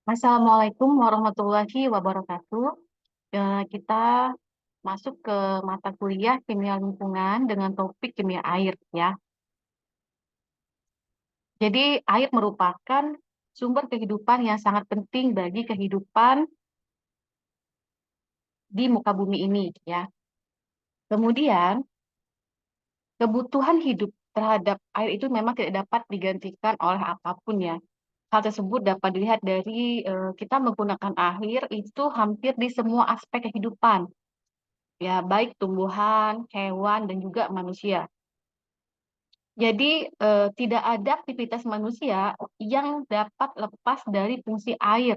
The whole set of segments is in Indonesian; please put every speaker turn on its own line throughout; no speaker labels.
Assalamualaikum warahmatullahi wabarakatuh. Kita masuk ke mata kuliah kimia lingkungan dengan topik kimia air ya. Jadi air merupakan sumber kehidupan yang sangat penting bagi kehidupan di muka bumi ini ya. Kemudian kebutuhan hidup terhadap air itu memang tidak dapat digantikan oleh apapun ya. Hal tersebut dapat dilihat dari kita menggunakan air itu hampir di semua aspek kehidupan ya, baik tumbuhan, hewan, dan juga manusia. Jadi, tidak ada aktivitas manusia yang dapat lepas dari fungsi air,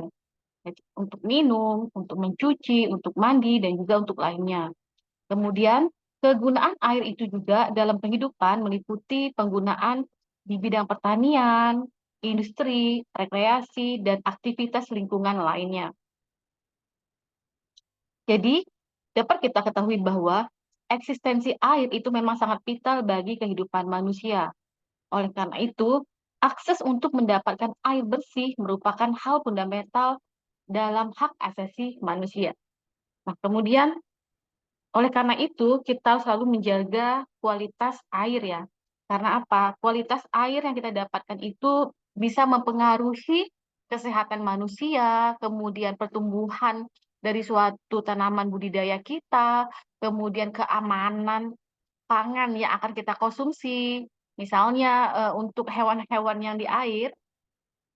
yaitu untuk minum, untuk mencuci, untuk mandi, dan juga untuk lainnya. Kemudian, kegunaan air itu juga dalam kehidupan meliputi penggunaan di bidang pertanian, industri, rekreasi, dan aktivitas lingkungan lainnya. Jadi, dapat kita ketahui bahwa eksistensi air itu memang sangat vital bagi kehidupan manusia. Oleh karena itu, akses untuk mendapatkan air bersih merupakan hal fundamental dalam hak asasi manusia. Nah, kemudian oleh karena itu kita selalu menjaga kualitas air ya. Karena apa? Kualitas air yang kita dapatkan itu bisa mempengaruhi kesehatan manusia, kemudian pertumbuhan dari suatu tanaman budidaya kita, kemudian keamanan pangan yang akan kita konsumsi. Misalnya untuk hewan-hewan yang di air,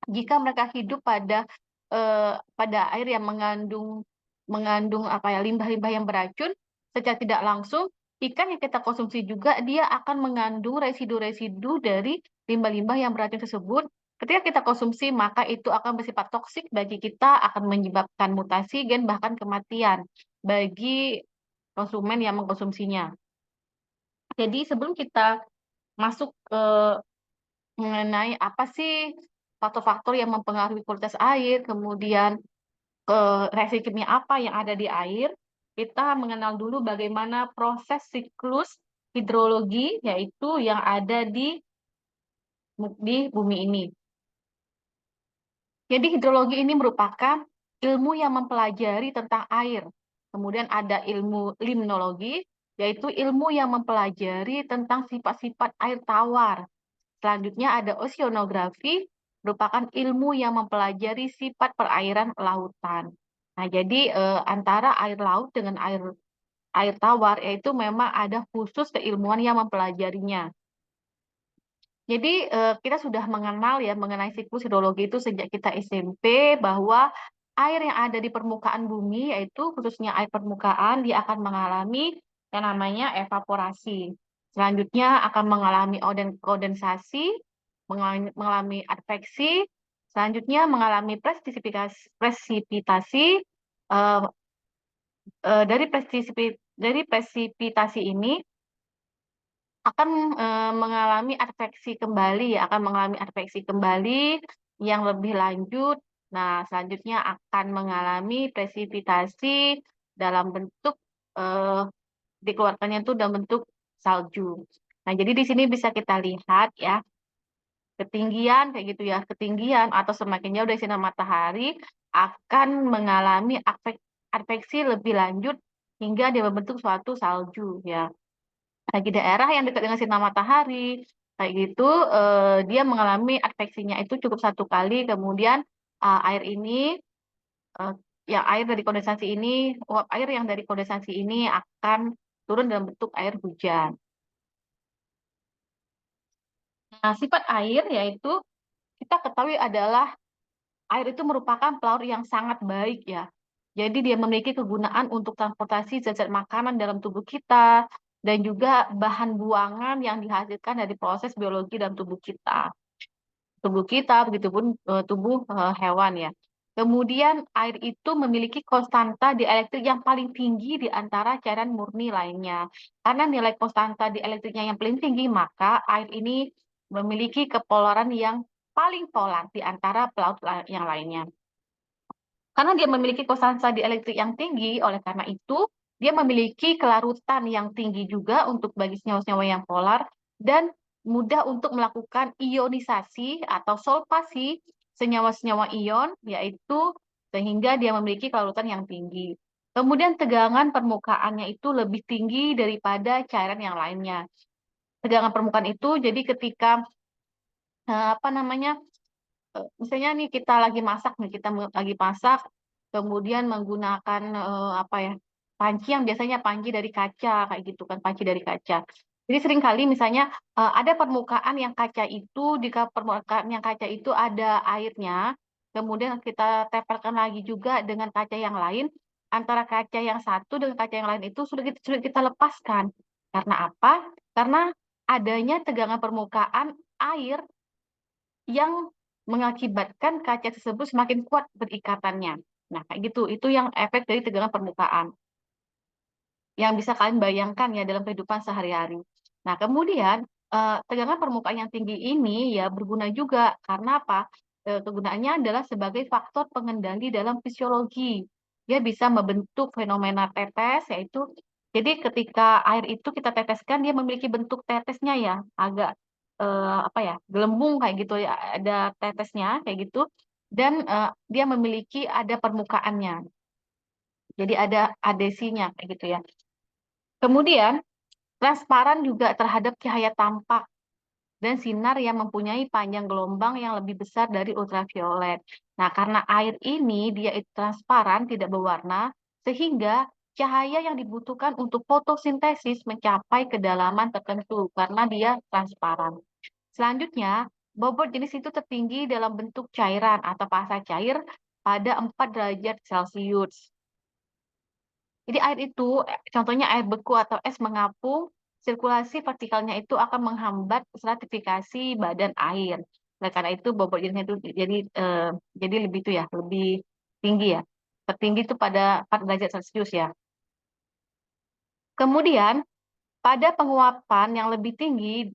jika mereka hidup pada air yang mengandung mengandung apa ya limbah-limbah yang beracun, secara tidak langsung ikan yang kita konsumsi juga dia akan mengandung residu-residu dari limbah-limbah yang beracun tersebut. Ketika kita konsumsi, maka itu akan bersifat toksik bagi kita, akan menyebabkan mutasi gen bahkan kematian bagi konsumen yang mengkonsumsinya. Jadi sebelum kita masuk ke mengenai apa sih faktor-faktor yang mempengaruhi kualitas air, kemudian reaksi kimia apa yang ada di air, kita mengenal dulu bagaimana proses siklus hidrologi, yaitu yang ada di bumi ini. Jadi hidrologi ini merupakan ilmu yang mempelajari tentang air. Kemudian ada ilmu limnologi, yaitu ilmu yang mempelajari tentang sifat-sifat air tawar. Selanjutnya ada oceanografi, merupakan ilmu yang mempelajari sifat perairan lautan. Nah, jadi antara air laut dengan air air tawar yaitu memang ada khusus keilmuan yang mempelajarinya. Jadi kita sudah mengenal ya mengenai siklus hidrologi itu sejak kita SMP bahwa air yang ada di permukaan bumi yaitu khususnya air permukaan dia akan mengalami yang namanya evaporasi. Selanjutnya akan mengalami kondensasi, mengalami adveksi, selanjutnya mengalami presipitasi. eh, dari presipitasi ini akan mengalami adveksi kembali, ya, akan mengalami adveksi kembali yang lebih lanjut. Nah, selanjutnya akan mengalami presipitasi dalam bentuk eh, dikeluarkannya itu dalam bentuk salju. Nah, jadi di sini bisa kita lihat ya, ketinggian kayak gitu ya, ketinggian atau semakin jauh dari sinar matahari akan mengalami adveksi lebih lanjut hingga dia membentuk suatu salju ya. Bagi daerah yang dekat dengan sinar matahari, kayak gitu, dia mengalami adveksinya itu cukup satu kali, kemudian air ini, eh, yang air dari kondensasi ini, uap air yang dari kondensasi ini akan turun dalam bentuk air hujan. Nah, sifat air yaitu kita ketahui adalah air itu merupakan pelaut yang sangat baik ya. Jadi dia memiliki kegunaan untuk transportasi zat-zat makanan dalam tubuh kita dan juga bahan buangan yang dihasilkan dari proses biologi dalam tubuh kita. Tubuh kita begitupun tubuh hewan ya. Kemudian air itu memiliki konstanta dielektrik yang paling tinggi di antara cairan murni lainnya. Karena nilai konstanta dielektriknya yang paling tinggi, maka air ini memiliki kepolaran yang paling polar di antara pelaut yang lainnya. Karena dia memiliki konstansa dielektrik yang tinggi, oleh karena itu dia memiliki kelarutan yang tinggi juga untuk bagi senyawa-senyawa yang polar dan mudah untuk melakukan ionisasi atau solvasi senyawa-senyawa ion, yaitu sehingga dia memiliki kelarutan yang tinggi. Kemudian tegangan permukaannya itu lebih tinggi daripada cairan yang lainnya. Tegangan permukaan itu jadi ketika apa namanya, misalnya nih kita lagi masak nih, lagi masak, kemudian menggunakan apa ya, panci yang biasanya panci dari kaca kayak gitu kan, panci dari kaca. Jadi seringkali misalnya ada permukaan yang kaca itu, di permukaan yang kaca itu ada airnya, kemudian kita tempelkan lagi juga dengan kaca yang lain, antara kaca yang satu dengan kaca yang lain itu sulit kita lepaskan. Karena apa? Karena adanya tegangan permukaan air yang mengakibatkan kaca tersebut semakin kuat berikatannya. Nah, kayak gitu. Itu yang efek dari tegangan permukaan yang bisa kalian bayangkan ya dalam kehidupan sehari-hari. Nah, kemudian tegangan permukaan yang tinggi ini ya berguna juga karena apa? Kegunaannya adalah sebagai faktor pengendali dalam fisiologi. Dia bisa membentuk fenomena tetes, yaitu jadi ketika air itu kita teteskan dia memiliki bentuk tetesnya ya, agak apa ya, gelembung kayak gitu ya, ada tetesnya kayak gitu, dan dia memiliki ada permukaannya. Jadi ada adesinya kayak gitu ya. Kemudian transparan juga terhadap cahaya tampak dan sinar yang mempunyai panjang gelombang yang lebih besar dari ultraviolet. Nah, karena air ini dia itu transparan, tidak berwarna, sehingga cahaya yang dibutuhkan untuk fotosintesis mencapai kedalaman tertentu karena dia transparan. Selanjutnya, bobot jenis itu tertinggi dalam bentuk cairan atau fasa cair pada 4 derajat Celcius. Jadi air itu, contohnya air beku atau es mengapung, sirkulasi vertikalnya itu akan menghambat stratifikasi badan air. Nah, karena itu bobot jenisnya itu jadi lebih itu ya, lebih tinggi ya. Tertinggi itu pada 4 derajat Celcius ya. Kemudian pada penguapan yang lebih tinggi,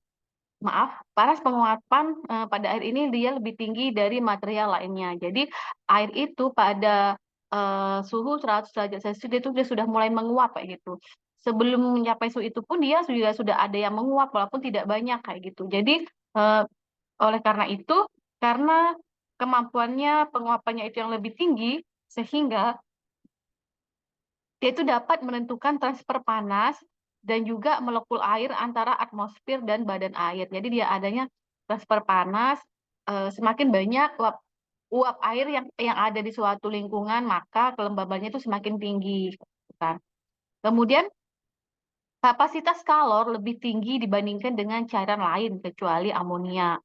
maaf, paras penguapan pada air ini dia lebih tinggi dari material lainnya. Jadi air itu pada suhu 100 derajat Celcius itu dia sudah mulai menguap kayak gitu. Sebelum mencapai suhu itu pun dia sudah ada yang menguap walaupun tidak banyak kayak gitu. Jadi eh, oleh karena itu, karena kemampuannya penguapannya itu yang lebih tinggi, sehingga dia itu dapat menentukan transfer panas dan juga molekul air antara atmosfer dan badan air. Jadi dia adanya transfer panas, semakin banyak uap air yang ada di suatu lingkungan, maka kelembabannya itu semakin tinggi. Kan. Kemudian kapasitas kalor lebih tinggi dibandingkan dengan cairan lain kecuali amonia.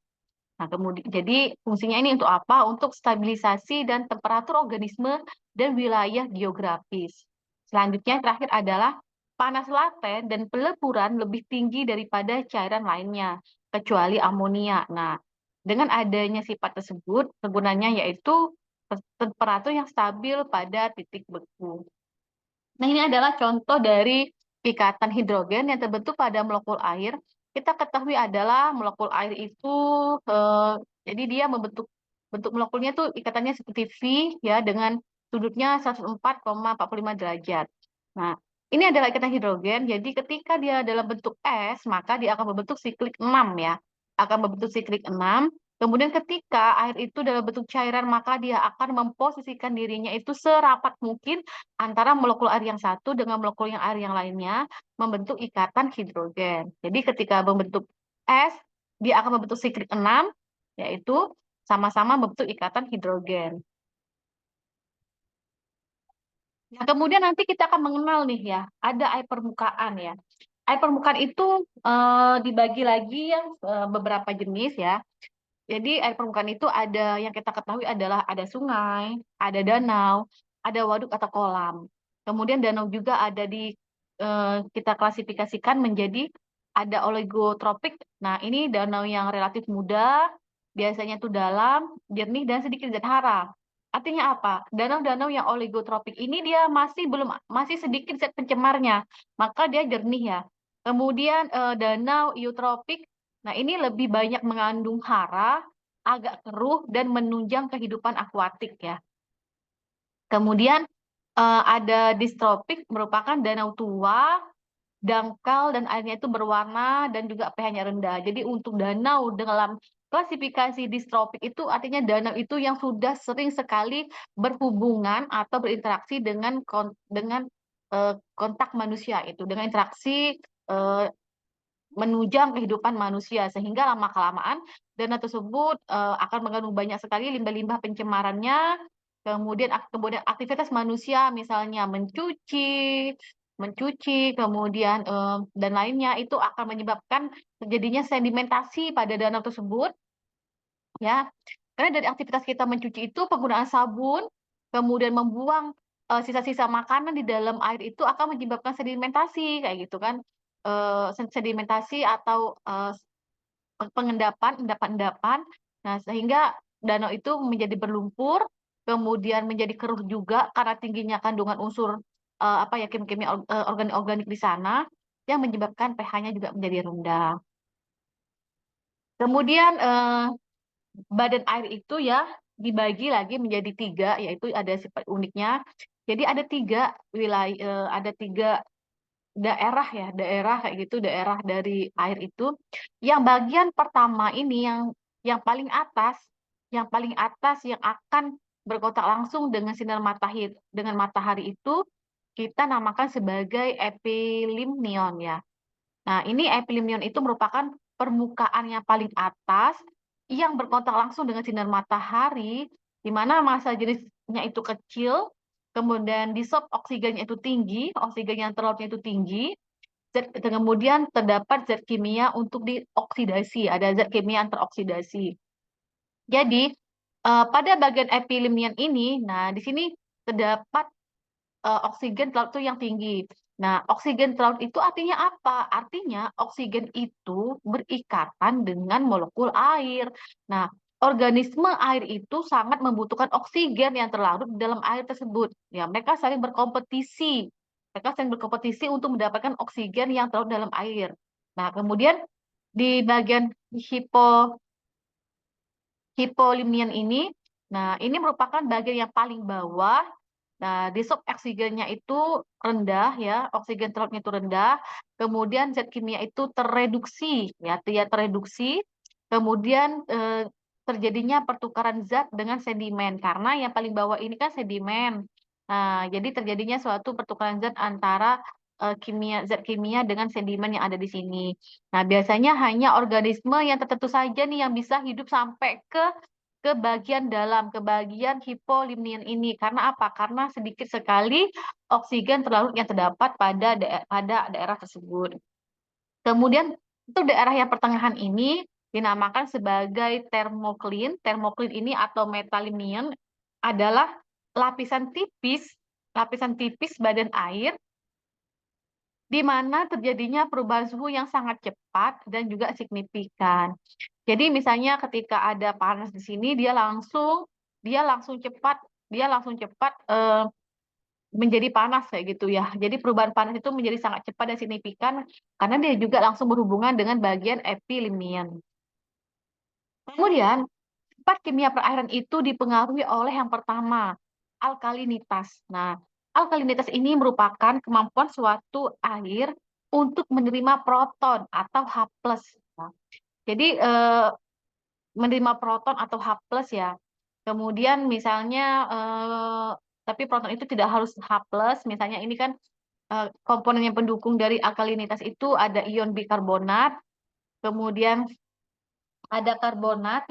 Nah, kemudian jadi fungsinya ini untuk apa? Untuk stabilisasi dan temperatur organisme dan wilayah geografis. Selanjutnya terakhir adalah panas laten dan peleburan lebih tinggi daripada cairan lainnya kecuali amonia. Nah, dengan adanya sifat tersebut, kegunaannya yaitu temperatur yang stabil pada titik beku. Nah, ini adalah contoh dari ikatan hidrogen yang terbentuk pada molekul air. Kita ketahui adalah molekul air itu, eh, jadi dia membentuk bentuk molekulnya itu ikatannya seperti V ya dengan sudutnya 104,45 derajat. Nah, ini adalah ikatan hidrogen. Jadi ketika dia dalam bentuk es, maka dia akan membentuk siklik 6 ya. Akan membentuk siklik 6. Kemudian ketika air itu dalam bentuk cairan, maka dia akan memposisikan dirinya itu serapat mungkin antara molekul air yang satu dengan molekul yang air yang lainnya membentuk ikatan hidrogen. Jadi ketika membentuk es, dia akan membentuk siklik 6, yaitu sama-sama membentuk ikatan hidrogen. Nah, kemudian nanti kita akan mengenal nih ya, ada air permukaan ya. Air permukaan itu dibagi lagi yang beberapa jenis ya. Jadi air permukaan itu ada yang kita ketahui adalah ada sungai, ada danau, ada waduk atau kolam. Kemudian danau juga ada kita klasifikasikan menjadi ada oligotropik. Nah, ini danau yang relatif muda, biasanya itu dalam, jernih dan sedikit zat hara. Artinya apa? Danau-danau yang oligotropik ini dia masih sedikit zat pencemarnya, maka dia jernih ya. Kemudian danau eutropik, nah ini lebih banyak mengandung hara, agak keruh dan menunjang kehidupan akuatik ya. Kemudian ada distropik merupakan danau tua, dangkal dan airnya itu berwarna dan juga pH-nya rendah. Jadi untuk danau dalam Klasifikasi distropik itu artinya danau itu yang sudah sering sekali berhubungan atau berinteraksi dengan kontak manusia itu, dengan interaksi, eee, menunjang kehidupan manusia, sehingga lama-kelamaan danau tersebut, akan mengandung banyak sekali limbah-limbah pencemarannya, kemudian aktivitas manusia misalnya mencuci mencuci, kemudian, dan lainnya itu akan menyebabkan terjadinya sedimentasi pada danau tersebut. Ya, karena dari aktivitas kita mencuci itu penggunaan sabun, kemudian membuang, sisa-sisa makanan di dalam air itu akan menyebabkan sedimentasi kayak gitu kan, sedimentasi atau, endapan-endapan. Nah, sehingga danau itu menjadi berlumpur, kemudian menjadi keruh juga karena tingginya kandungan unsur, apa ya, kimia-kimia organik-organik di sana, yang menyebabkan pH-nya juga menjadi rendah. Kemudian, badan air itu ya, dibagi lagi menjadi 3, yaitu ada sifat uniknya. Jadi ada 3 daerah ya, daerah kayak gitu, daerah dari air itu. Yang bagian pertama ini yang paling atas yang akan berkontak langsung dengan sinar matahari itu, kita namakan sebagai epilimnion ya. Nah, ini epilimion itu merupakan permukaan yang paling atas yang berkontak langsung dengan sinar matahari, di mana massa jenisnya itu kecil, kemudian disop oksigennya itu tinggi, oksigen yang terlautnya itu tinggi, kemudian terdapat zat kimia untuk dioksidasi, ada zat kimia yang teroksidasi. Jadi, pada bagian epilimion ini, nah di sini terdapat oksigen laut itu yang tinggi. Nah, oksigen laut itu artinya apa? Artinya oksigen itu berikatan dengan molekul air. Nah, organisme air itu sangat membutuhkan oksigen yang terlarut di dalam air tersebut. Ya, mereka saling berkompetisi. Mereka saling berkompetisi untuk mendapatkan oksigen yang terlarut dalam air. Nah, kemudian di bagian hipolimian ini, nah ini merupakan bagian yang paling bawah. Nah, disop oksigennya itu rendah ya, oksigen terlautnya itu rendah, kemudian zat kimia itu tereduksi ya, dia tereduksi, kemudian, terjadinya pertukaran zat dengan sedimen, karena yang paling bawah ini kan sedimen. Nah, jadi terjadinya suatu pertukaran zat antara, zat kimia dengan sedimen yang ada di sini. Nah, biasanya hanya organisme yang tertentu saja nih yang bisa hidup sampai ke bagian dalam, ke bagian hipolimnion ini. Karena apa? Karena sedikit sekali oksigen terlarut yang terdapat pada daerah tersebut. Kemudian untuk daerah yang pertengahan ini dinamakan sebagai termoklin. Termoklin ini atau metalimnion adalah lapisan lapisan tipis badan air di mana terjadinya perubahan suhu yang sangat cepat dan juga signifikan. Jadi misalnya ketika ada panas di sini dia langsung cepat menjadi panas kayak gitu ya. Jadi perubahan panas itu menjadi sangat cepat dan signifikan karena dia juga langsung berhubungan dengan bagian epilimian. Kemudian sifat kimia perairan itu dipengaruhi oleh yang pertama, alkalinitas. Nah, alkalinitas ini merupakan kemampuan suatu air untuk menerima proton atau H+. Nah, jadi, menerima proton atau H+ ya. Kemudian misalnya, tapi proton itu tidak harus H+, misalnya ini kan, komponen yang pendukung dari alkalinitas itu ada ion bikarbonat, kemudian ada karbonat,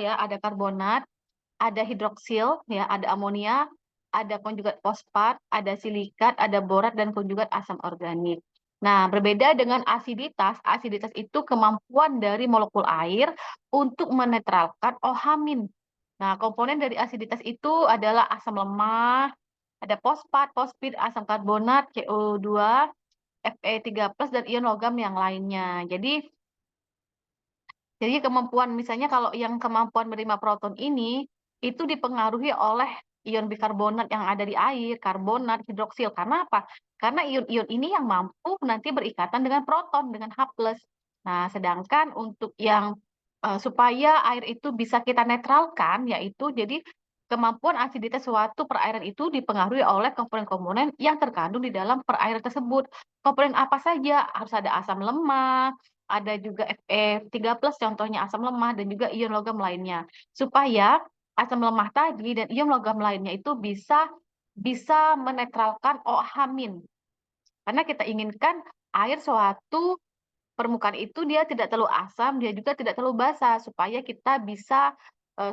ada hidroksil ya, ada amonia, ada konjugat fosfat, ada silikat, ada borat dan konjugat asam organik. Nah, berbeda dengan asiditas, asiditas itu kemampuan dari molekul air untuk menetralkan OH-. Nah, komponen dari asiditas itu adalah asam lemah, ada fosfat, fosfid, asam karbonat, CO2, Fe3+, dan ion logam yang lainnya. Jadi misalnya kalau yang kemampuan menerima proton ini, itu dipengaruhi oleh ion bikarbonat yang ada di air, karbonat, hidroksil. Karena apa? Karena ion-ion ini yang mampu nanti berikatan dengan proton, dengan H+. Nah, sedangkan untuk yang supaya air itu bisa kita netralkan, yaitu jadi kemampuan asiditas suatu perairan itu dipengaruhi oleh komponen-komponen yang terkandung di dalam perairan tersebut. Komponen apa saja? Harus ada asam lemah, ada juga Fe3+ contohnya asam lemah dan juga ion logam lainnya. Supaya asam lemah tadi dan ion logam lainnya itu bisa menetralkan OH-. Karena kita inginkan air suatu permukaan itu dia tidak terlalu asam, dia juga tidak terlalu basa supaya kita bisa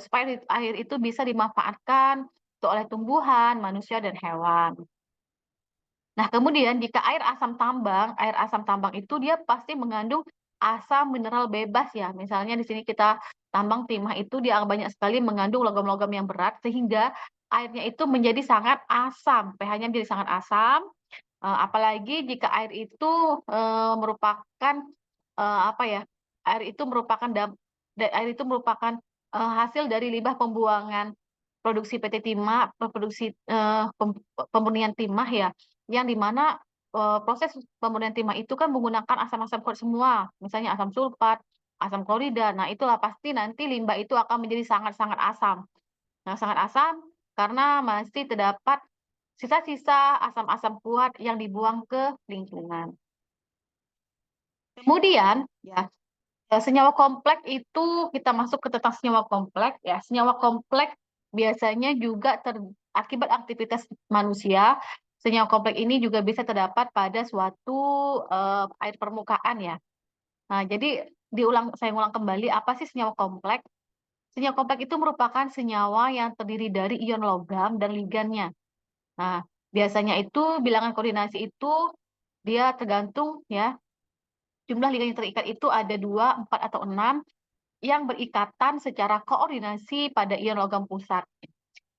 supaya air itu bisa dimanfaatkan oleh tumbuhan, manusia dan hewan. Nah, kemudian jika air asam tambang itu dia pasti mengandung asam mineral bebas ya. Misalnya di sini kita tambang timah itu dia banyak sekali mengandung logam-logam yang berat sehingga airnya itu menjadi sangat asam, pH-nya menjadi sangat asam. Apalagi jika air itu merupakan apa ya? Air itu merupakan hasil dari limbah pembuangan produksi PT Timah, produksi pemurnian timah ya, yang dimana proses pemurnian timah itu kan menggunakan asam-asam kuat semua, misalnya asam sulfat, asam klorida. Nah, itulah pasti nanti limbah itu akan menjadi sangat-sangat asam. Nah, sangat asam karena masih terdapat sisa-sisa asam-asam kuat yang dibuang ke lingkungan. Kemudian, ya, senyawa kompleks itu kita masuk ke tentang senyawa kompleks ya. Senyawa kompleks biasanya juga akibat aktivitas manusia. Senyawa kompleks ini juga bisa terdapat pada suatu air permukaan ya. Nah, jadi saya ulang kembali apa sih senyawa kompleks? Senyawa kompleks itu merupakan senyawa yang terdiri dari ion logam dan ligannya. Nah, biasanya itu bilangan koordinasi itu dia tergantung ya, jumlah ligan yang terikat itu ada 2, 4, atau 6 yang berikatan secara koordinasi pada ion logam pusat.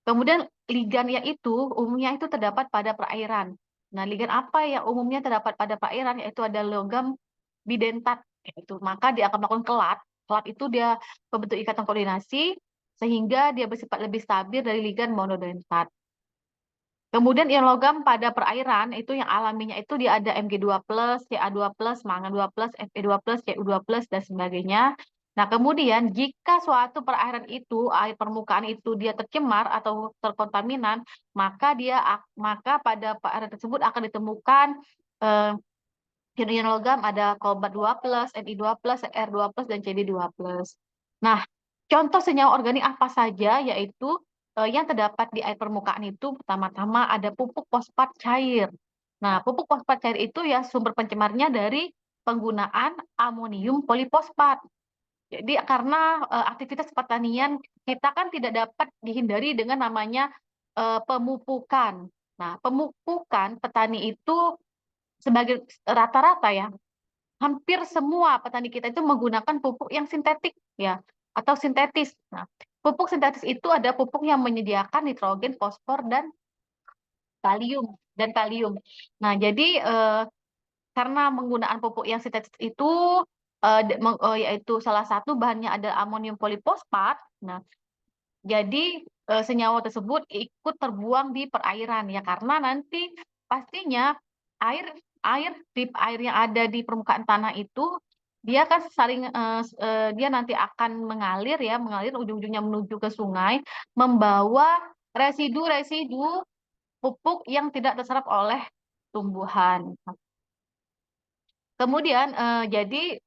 Kemudian ligannya itu umumnya itu terdapat pada perairan. Nah, ligan apa yang umumnya terdapat pada perairan yaitu ada logam bidentat yaitu. Maka dia akan melakukan kelat. Kelat itu dia membentuk ikatan koordinasi sehingga dia bersifat lebih stabil dari ligan monodentat. Kemudian ion logam pada perairan itu yang alaminya itu dia ada Mg2+, Ca2+, Mg2+, Fe2+, Cu2+, dan sebagainya. Nah, kemudian jika suatu perairan itu, air permukaan itu dia tercemar atau terkontaminan, maka pada perairan tersebut akan ditemukan ion logam ada kobalt 2+, Ni2+, R2+, dan Cd2+. Nah, contoh senyawa organik apa saja yaitu yang terdapat di air permukaan itu pertama-tama ada pupuk fosfat cair. Nah, pupuk fosfat cair itu ya sumber pencemarnya dari penggunaan amonium polifosfat. Jadi karena aktivitas pertanian kita kan tidak dapat dihindari dengan namanya pemupukan. Nah, pemupukan petani itu sebagai rata-rata ya, hampir semua petani kita itu menggunakan pupuk yang sintetik ya atau sintetis. Nah, pupuk sintetis itu ada pupuk yang menyediakan nitrogen, fosfor dan kalium. Nah, jadi karena menggunaan pupuk yang sintetis itu yaitu salah satu bahannya adalah amonium polifosfat. Nah, jadi senyawa tersebut ikut terbuang di perairan ya karena nanti pastinya air air yang ada di permukaan tanah itu dia kan dia nanti akan mengalir ujung-ujungnya menuju ke sungai membawa residu-residu pupuk yang tidak terserap oleh tumbuhan. Kemudian jadi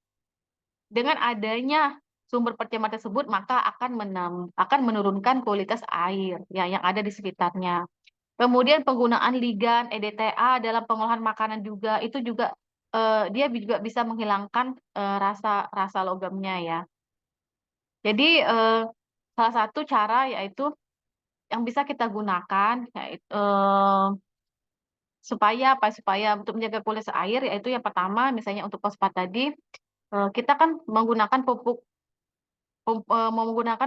dengan adanya sumber pencemar tersebut maka akan menurunkan kualitas air ya yang ada di sekitarnya. Kemudian penggunaan ligan EDTA dalam pengolahan makanan juga itu juga dia juga bisa menghilangkan rasa rasa logamnya ya. Jadi salah satu cara yaitu yang bisa kita gunakan yaitu supaya untuk menjaga kualitas air yaitu yang pertama misalnya untuk fosfat tadi kita kan menggunakan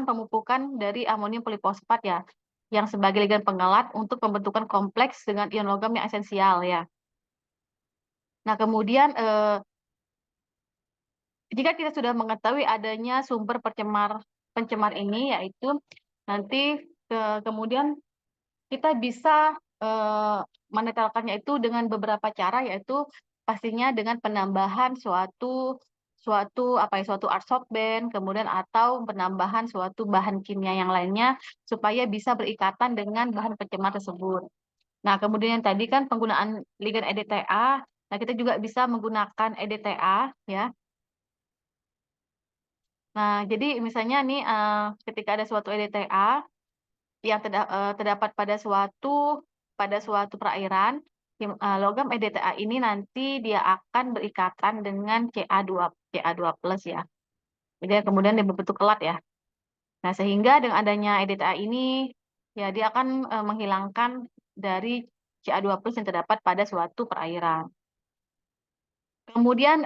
pemupukan dari amonium polifosfat ya, yang sebagai ligan pengelat untuk pembentukan kompleks dengan ion logam yang esensial ya. Nah, kemudian jika kita sudah mengetahui adanya sumber pencemar ini, yaitu nanti kemudian kita bisa menetralkannya itu dengan beberapa cara, yaitu pastinya dengan penambahan suatu adsorben, kemudian atau penambahan suatu bahan kimia yang lainnya supaya bisa berikatan dengan bahan pencemar tersebut. Nah, kemudian tadi kan penggunaan ligan EDTA, nah kita juga bisa menggunakan EDTA ya Nah, jadi misalnya nih, ketika ada suatu EDTA yang terdapat pada suatu perairan, logam EDTA ini nanti dia akan berikatan dengan Ca2+ ya. Jadi kemudian dia berbentuk kelat ya. Nah, sehingga dengan adanya EDTA ini, ya dia akan menghilangkan dari Ca2+ yang terdapat pada suatu perairan. Kemudian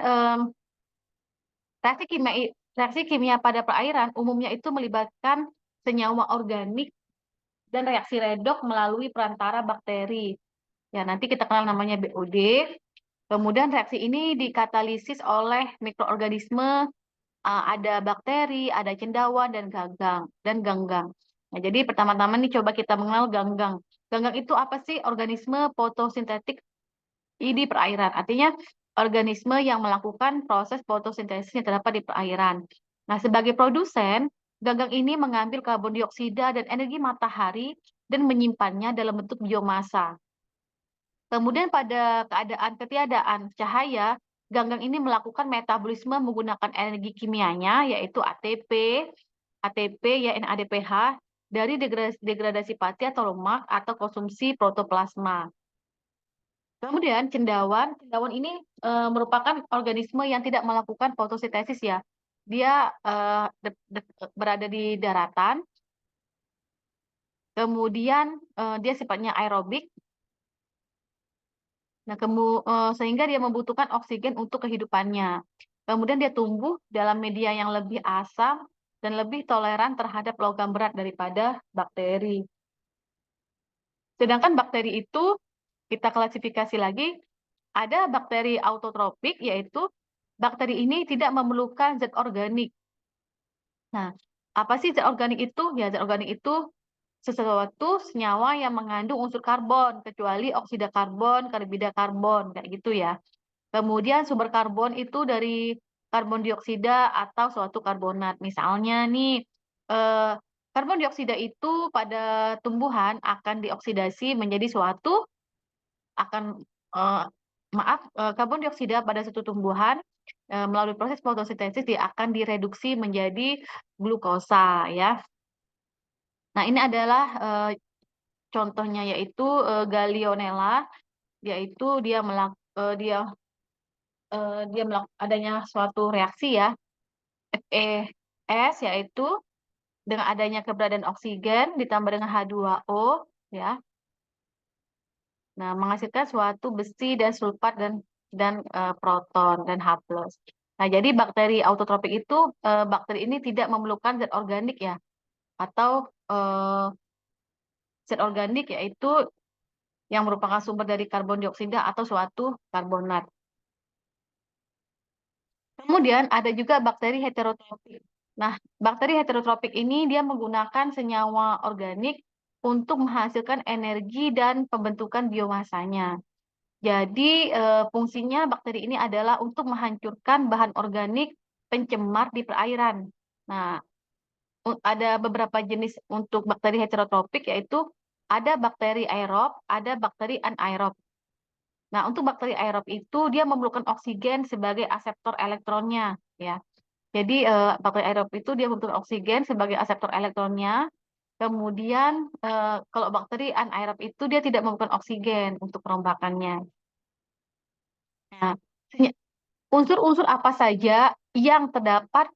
reaksi kimia pada perairan umumnya itu melibatkan senyawa organik dan reaksi redoks melalui perantara bakteri. Ya, nanti kita kenal namanya BOD. Kemudian reaksi ini dikatalisis oleh mikroorganisme, ada bakteri, ada cendawan dan ganggang. Nah, jadi pertama-tama nih coba kita mengenal ganggang. Ganggang itu apa sih? Organisme fotosintetik di perairan. Artinya organisme yang melakukan proses fotosintesis yang terdapat di perairan. Nah, sebagai produsen, ganggang ini mengambil karbon dioksida dan energi matahari dan menyimpannya dalam bentuk biomasa. Kemudian pada keadaan ketiadaan cahaya, ganggang ini melakukan metabolisme menggunakan energi kimianya, yaitu ATP ya NADPH, dari degradasi pati atau lemak atau konsumsi protoplasma. Kemudian cendawan ini merupakan organisme yang tidak melakukan fotosintesis ya. Dia berada di daratan, kemudian dia sifatnya aerobik. Nah, sehingga dia membutuhkan oksigen untuk kehidupannya. Kemudian dia tumbuh dalam media yang lebih asam dan lebih toleran terhadap logam berat daripada bakteri. Sedangkan bakteri itu kita klasifikasi lagi, ada bakteri autotrofik, yaitu bakteri ini tidak memerlukan zat organik. Nah, apa sih zat organik itu? Ya, zat organik itu sesuatu senyawa yang mengandung unsur karbon, kecuali oksida karbon, karbida karbon, kayak gitu ya. Kemudian sumber karbon itu dari karbon dioksida atau suatu karbonat. Misalnya nih, eh, karbon dioksida itu pada tumbuhan akan dioksidasi menjadi suatu akan eh, maaf karbon dioksida pada suatu tumbuhan melalui proses fotosintesis dia akan direduksi menjadi glukosa ya. Nah, ini adalah contohnya yaitu Gallionella, yaitu dia adanya suatu reaksi ya FeS, yaitu dengan adanya keberadaan oksigen ditambah dengan H2O ya. Nah, menghasilkan suatu besi dan sulfat dan proton dan H+. Nah, jadi bakteri autotrofik itu bakteri ini tidak memerlukan zat organik ya, atau zat organik yaitu yang merupakan sumber dari karbon dioksida atau suatu karbonat. Kemudian ada juga bakteri heterotropik. Nah, bakteri heterotropik ini dia menggunakan senyawa organik untuk menghasilkan energi dan pembentukan biomasanya. Jadi fungsinya bakteri ini adalah untuk menghancurkan bahan organik pencemar di perairan. Nah, ada beberapa jenis untuk bakteri heterotropik yaitu ada bakteri aerob, ada bakteri anaerob. Nah, untuk bakteri aerob itu dia memerlukan oksigen sebagai aseptor elektronnya, ya. Jadi bakteri aerob itu dia membutuhkan oksigen sebagai aseptor elektronnya. Kemudian kalau bakteri anaerob itu dia tidak memerlukan oksigen untuk perombakannya. Nah, unsur-unsur apa saja yang terdapat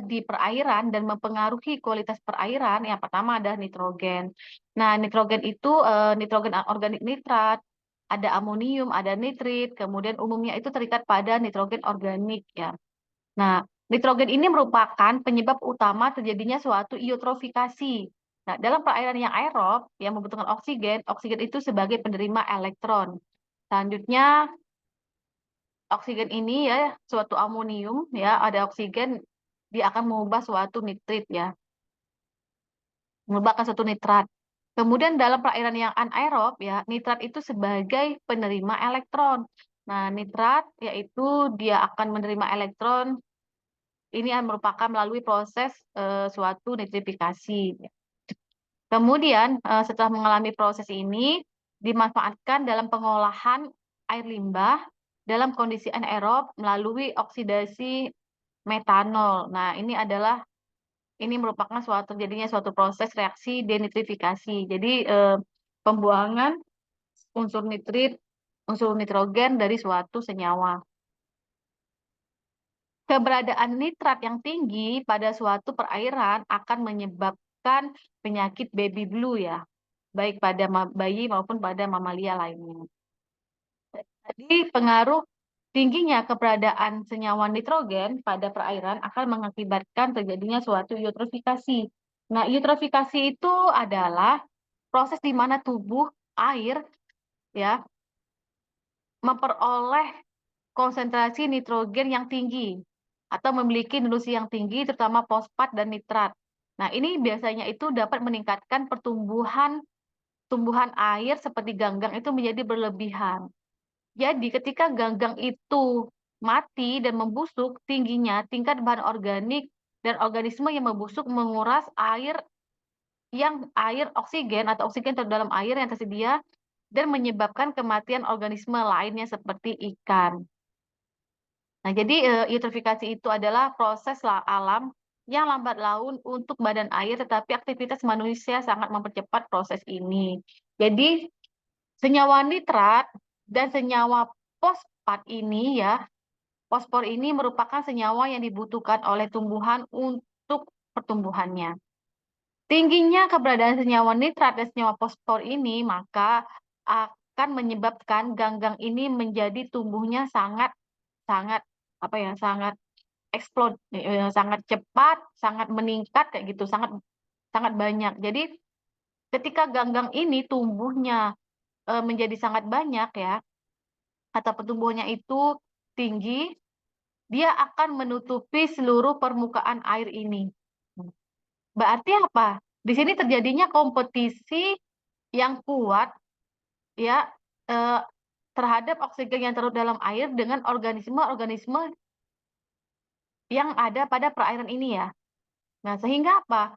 di perairan dan mempengaruhi kualitas perairan? Yang pertama ada nitrogen. Nah, nitrogen itu nitrogen organik nitrat, ada amonium, ada nitrit, kemudian umumnya itu terikat pada nitrogen organik ya. Nah, nitrogen ini merupakan penyebab utama terjadinya suatu eutrofikasi. Nah, dalam perairan yang aerob yang membutuhkan oksigen, oksigen itu sebagai penerima elektron. Selanjutnya oksigen ini ya suatu amonium ya ada oksigen dia akan mengubah suatu nitrit ya mengubahkan suatu nitrat. Kemudian dalam perairan yang anaerob ya nitrat itu sebagai penerima elektron. Nah, nitrat yaitu dia akan menerima elektron ini merupakan melalui proses suatu nitrifikasi. Kemudian setelah mengalami proses ini dimanfaatkan dalam pengolahan air limbah dalam kondisi anaerob melalui oksidasi metanol. Nah, ini merupakan terjadinya suatu proses reaksi denitrifikasi. Jadi pembuangan unsur nitrit, unsur nitrogen dari suatu senyawa. Keberadaan nitrat yang tinggi pada suatu perairan akan menyebabkan penyakit baby blue ya, baik pada bayi maupun pada mamalia lainnya. Jadi pengaruh tingginya keberadaan senyawa nitrogen pada perairan akan mengakibatkan terjadinya suatu eutrofikasi. Nah, eutrofikasi itu adalah proses di mana tubuh air ya memperoleh konsentrasi nitrogen yang tinggi atau memiliki nutrisi yang tinggi terutama fosfat dan nitrat. Nah, ini biasanya itu dapat meningkatkan tumbuhan air seperti ganggang itu menjadi berlebihan. Jadi ketika ganggang itu mati dan membusuk, tingginya tingkat bahan organik dan organisme yang membusuk menguras air oksigen atau oksigen dalam air yang tersedia dan menyebabkan kematian organisme lainnya seperti ikan. Nah, jadi eutrofikasi itu adalah proses alam yang lambat laun untuk badan air, tetapi aktivitas manusia sangat mempercepat proses ini. Jadi, senyawa nitrat dan senyawa fosfat ini ya, fosfor ini merupakan senyawa yang dibutuhkan oleh tumbuhan untuk pertumbuhannya. Tingginya keberadaan senyawa nitrat dan senyawa fosfor ini maka akan menyebabkan ganggang ini menjadi tumbuhnya sangat sangat sangat sangat cepat, sangat meningkat kayak gitu, sangat sangat banyak. Jadi ketika ganggang ini tumbuhnya menjadi sangat banyak ya, atau pertumbuhannya itu tinggi, dia akan menutupi seluruh permukaan air ini. Berarti apa? Di sini terjadinya kompetisi yang kuat ya eh, terhadap oksigen yang terlarut dalam air dengan organisme-organisme yang ada pada perairan ini ya. Nah, sehingga apa?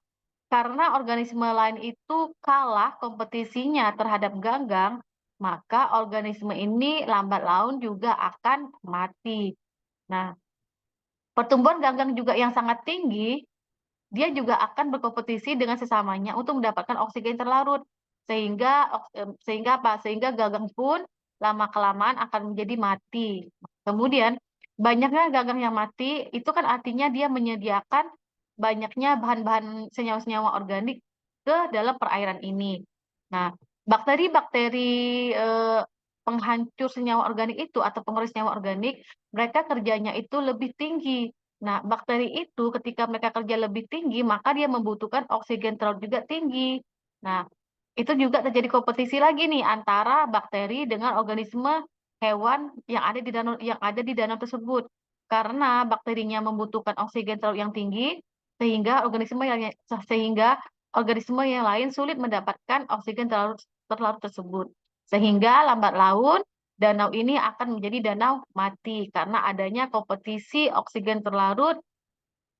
Karena organisme lain itu kalah kompetisinya terhadap ganggang, maka organisme ini lambat laun juga akan mati. Nah, pertumbuhan ganggang juga yang sangat tinggi, dia juga akan berkompetisi dengan sesamanya untuk mendapatkan oksigen terlarut. Sehingga apa? Sehingga ganggang pun lama-kelamaan akan menjadi mati. Kemudian, banyaknya ganggang yang mati, itu kan artinya dia menyediakan banyaknya bahan-bahan senyawa-senyawa organik ke dalam perairan ini. Nah, bakteri-bakteri penghancur senyawa organik itu atau pengurai senyawa organik, mereka kerjanya itu lebih tinggi. Nah, bakteri itu ketika mereka kerja lebih tinggi, maka dia membutuhkan oksigen terlalu juga tinggi. Nah, itu juga terjadi kompetisi lagi nih antara bakteri dengan organisme hewan yang ada di danau tersebut. Karena bakterinya membutuhkan oksigen terlalu yang tinggi, sehingga organisme yang lain sulit mendapatkan oksigen terlarut tersebut. Sehingga lambat laun danau ini akan menjadi danau mati karena adanya kompetisi oksigen terlarut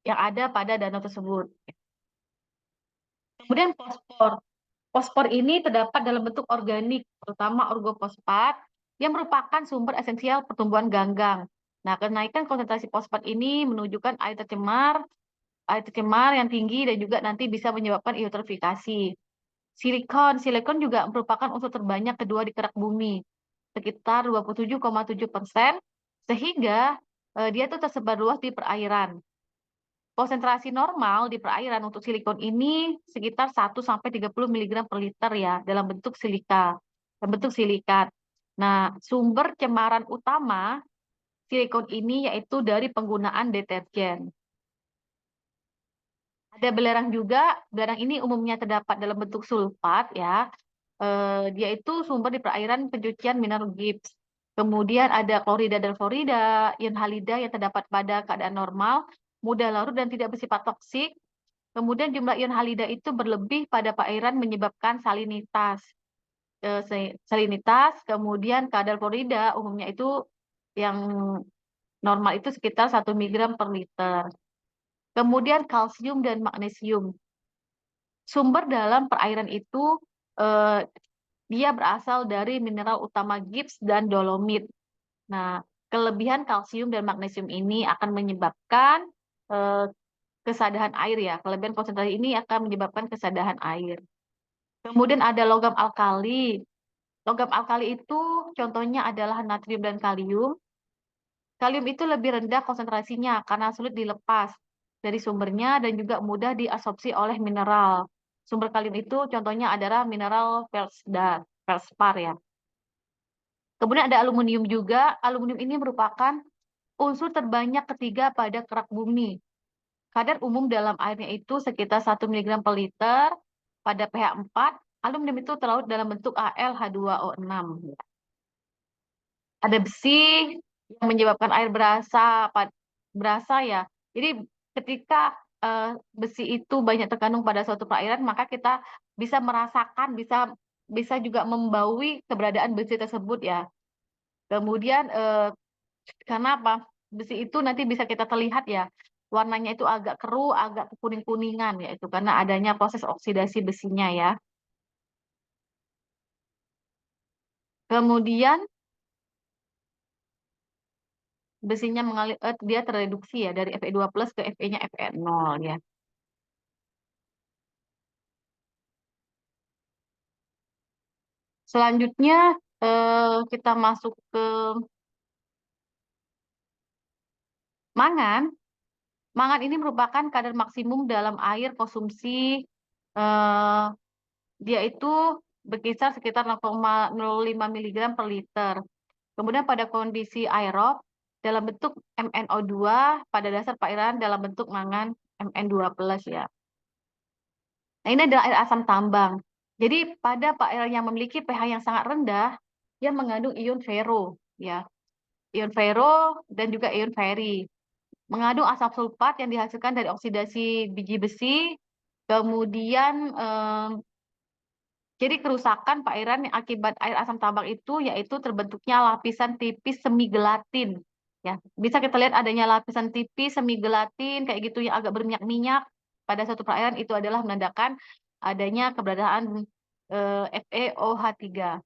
yang ada pada danau tersebut. Kemudian fosfor. Fosfor ini terdapat dalam bentuk organik, terutama orgofosfat, yang merupakan sumber esensial pertumbuhan ganggang. Nah, kenaikan konsentrasi fosfat ini menunjukkan air tercemar yang tinggi dan juga nanti bisa menyebabkan eutrofikasi. Silikon juga merupakan unsur terbanyak kedua di kerak bumi, sekitar 27,7%, sehingga dia tuh tersebar luas di perairan. Konsentrasi normal di perairan untuk silikon ini sekitar 1-30 mg per liter ya, dalam bentuk silikat. Nah, sumber cemaran utama silikon ini yaitu dari penggunaan deterjen. Ada belerang juga, belerang ini umumnya terdapat dalam bentuk sulfat ya. Dia itu sumber di perairan pencucian mineral gips. Kemudian ada klorida dan fluorida, ion halida yang terdapat pada keadaan normal, mudah larut dan tidak bersifat toksik. Kemudian jumlah ion halida itu berlebih pada perairan menyebabkan salinitas. Kemudian kadar fluorida umumnya itu yang normal itu sekitar 1 mg per liter. Kemudian kalsium dan magnesium. Sumber dalam perairan itu dia berasal dari mineral utama gips dan dolomit. Nah, kelebihan kalsium dan magnesium ini akan menyebabkan eh, kesadahan air ya. Kelebihan konsentrasi ini akan menyebabkan kesadahan air. Kemudian ada logam alkali. Logam alkali itu contohnya adalah natrium dan kalium. Kalium itu lebih rendah konsentrasinya karena sulit dilepas dari sumbernya dan juga mudah diabsorpsi oleh mineral. Sumber kalium itu contohnya adalah mineral feldspar ya. Kemudian ada aluminium juga. Aluminium ini merupakan unsur terbanyak ketiga pada kerak bumi. Kadar umum dalam airnya itu sekitar 1 mg per liter. Pada pH 4, aluminium itu terlarut dalam bentuk AlH2O6. Ada besi yang menyebabkan air berasa ya. Jadi ketika besi itu banyak terkandung pada suatu perairan, maka kita bisa merasakan, bisa bisa juga membaui keberadaan besi tersebut ya. Kemudian karena apa? Besi itu nanti bisa kita terlihat ya, warnanya itu agak keruh, agak kuning-kuningan ya, itu karena adanya proses oksidasi besinya ya. Kemudian besinya mengalir, dia tereduksi ya dari Fe2+ ke Fe-nya Fe0 ya. Selanjutnya kita masuk ke mangan. Mangan ini merupakan kadar maksimum dalam air konsumsi, eh, dia itu berkisar sekitar 0,05 mg per liter. Kemudian pada kondisi aerob dalam bentuk MnO2, pada dasar perairan dalam bentuk mangan Mn2+ ya. Nah, ini adalah air asam tambang. Jadi pada perairan yang memiliki pH yang sangat rendah, dia mengandung ion ferro ya. Ion ferro dan juga ion feri. Mengandung asam sulfat yang dihasilkan dari oksidasi biji besi. Kemudian jadi kerusakan perairan yang akibat air asam tambang itu yaitu terbentuknya lapisan tipis semi gelatin. Ya, bisa kita lihat adanya lapisan tipis semi gelatin kayak gitu yang agak berminyak-minyak pada suatu perairan, itu adalah menandakan adanya keberadaan FeOH3.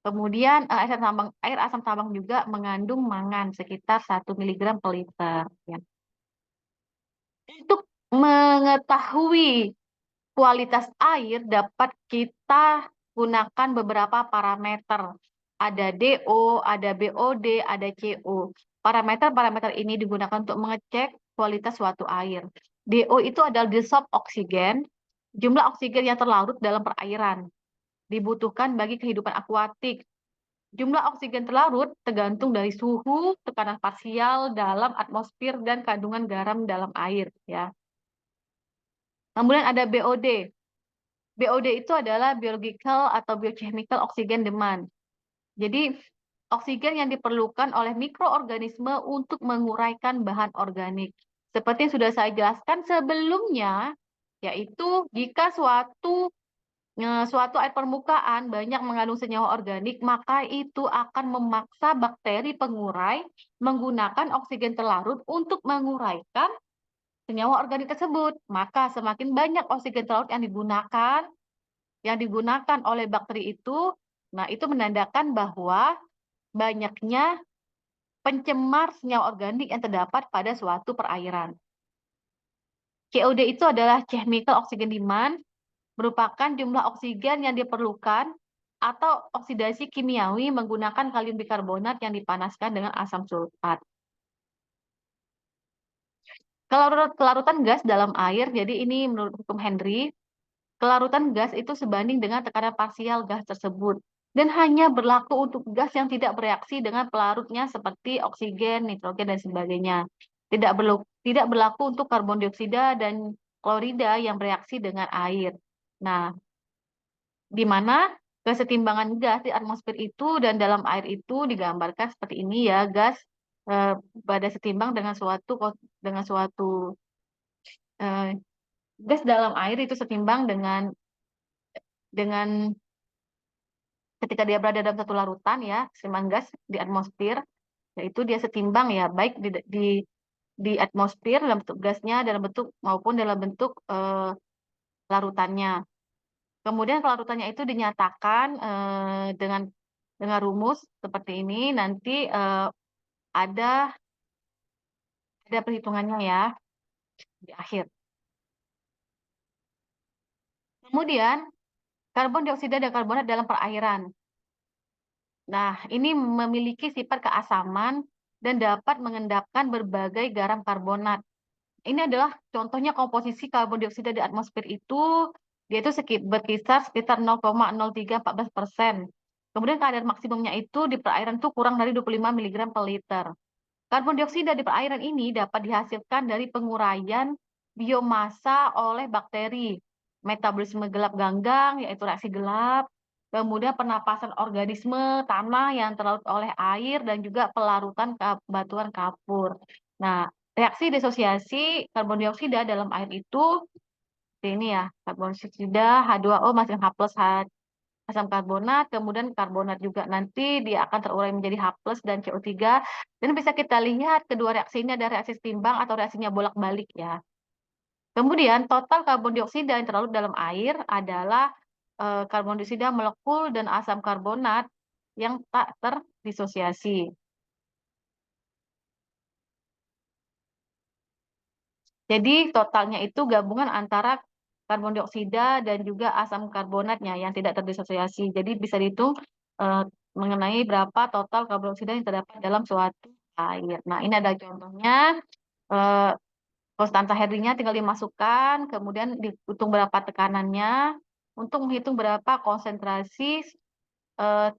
Kemudian air asam tambang juga mengandung mangan sekitar 1 mg per liter. Ya. Untuk mengetahui kualitas air dapat kita gunakan beberapa parameter. Ada DO, ada BOD, ada CO. Parameter-parameter ini digunakan untuk mengecek kualitas suatu air. DO itu adalah dissolved oksigen, jumlah oksigen yang terlarut dalam perairan. Dibutuhkan bagi kehidupan akuatik. Jumlah oksigen terlarut tergantung dari suhu, tekanan parsial dalam atmosfer, dan kandungan garam dalam air. Ya. Kemudian ada BOD. BOD itu adalah biological atau biochemical oxygen demand. Jadi oksigen yang diperlukan oleh mikroorganisme untuk menguraikan bahan organik. Seperti yang sudah saya jelaskan sebelumnya, yaitu jika suatu air permukaan banyak mengandung senyawa organik, maka itu akan memaksa bakteri pengurai menggunakan oksigen terlarut untuk menguraikan senyawa organik tersebut. Maka semakin banyak oksigen terlarut yang digunakan oleh bakteri itu, nah itu menandakan bahwa banyaknya pencemar senyawa organik yang terdapat pada suatu perairan. COD itu adalah chemical oxygen demand, merupakan jumlah oksigen yang diperlukan atau oksidasi kimiawi menggunakan kalium bikarbonat yang dipanaskan dengan asam sulfat. Kelarutan gas dalam air, jadi ini menurut hukum Henry, kelarutan gas itu sebanding dengan tekanan parsial gas tersebut dan hanya berlaku untuk gas yang tidak bereaksi dengan pelarutnya seperti oksigen, nitrogen, dan sebagainya. Tidak berlaku untuk karbon dioksida dan klorida yang bereaksi dengan air. Nah, di mana kesetimbangan gas di atmosfer itu dan dalam air itu digambarkan seperti ini ya, gas pada setimbang dengan suatu eh, gas dalam air itu setimbang dengan ketika dia berada dalam satu larutan ya, seimbang gas di atmosfer, yaitu dia setimbang ya, baik di atmosfer dalam bentuk gasnya, dalam bentuk maupun dalam bentuk larutannya. Kemudian kelarutannya itu dinyatakan dengan rumus seperti ini. Nanti ada perhitungannya ya. di akhir. Kemudian, karbon dioksida dan karbonat dalam perairan. Nah, ini memiliki sifat keasaman dan dapat mengendapkan berbagai garam karbonat. Ini adalah contohnya komposisi karbon dioksida di atmosfer itu, dia itu berkisar sekitar 0,0314%. Kemudian kadar maksimumnya itu di perairan itu kurang dari 25 mg per liter. Karbon dioksida di perairan ini dapat dihasilkan dari penguraian biomasa oleh bakteri, metabolisme gelap ganggang, yaitu reaksi gelap, kemudian pernapasan organisme tanah yang terlarut oleh air, dan juga pelarutan batuan kapur. Nah, reaksi disosiasi karbon dioksida dalam air itu seperti ini ya, karbon dioksida H2O masih H plus asam karbonat, kemudian karbonat juga nanti dia akan terurai menjadi H plus dan CO3. Dan bisa kita lihat kedua reaksi ini ada reaksi setimbang atau reaksinya bolak-balik ya. Kemudian total karbon dioksida yang terlarut dalam air adalah karbon dioksida molekul dan asam karbonat yang tak terdisosiasi. Jadi totalnya itu gabungan antara karbon dioksida dan juga asam karbonatnya yang tidak terdisosiasi. Jadi bisa dihitung eh, mengenai berapa total karbon dioksida yang terdapat dalam suatu air. Nah, ini ada contohnya. Eh, Konstanta Henry-nya tinggal dimasukkan, kemudian dihitung berapa tekanannya untuk menghitung berapa konsentrasi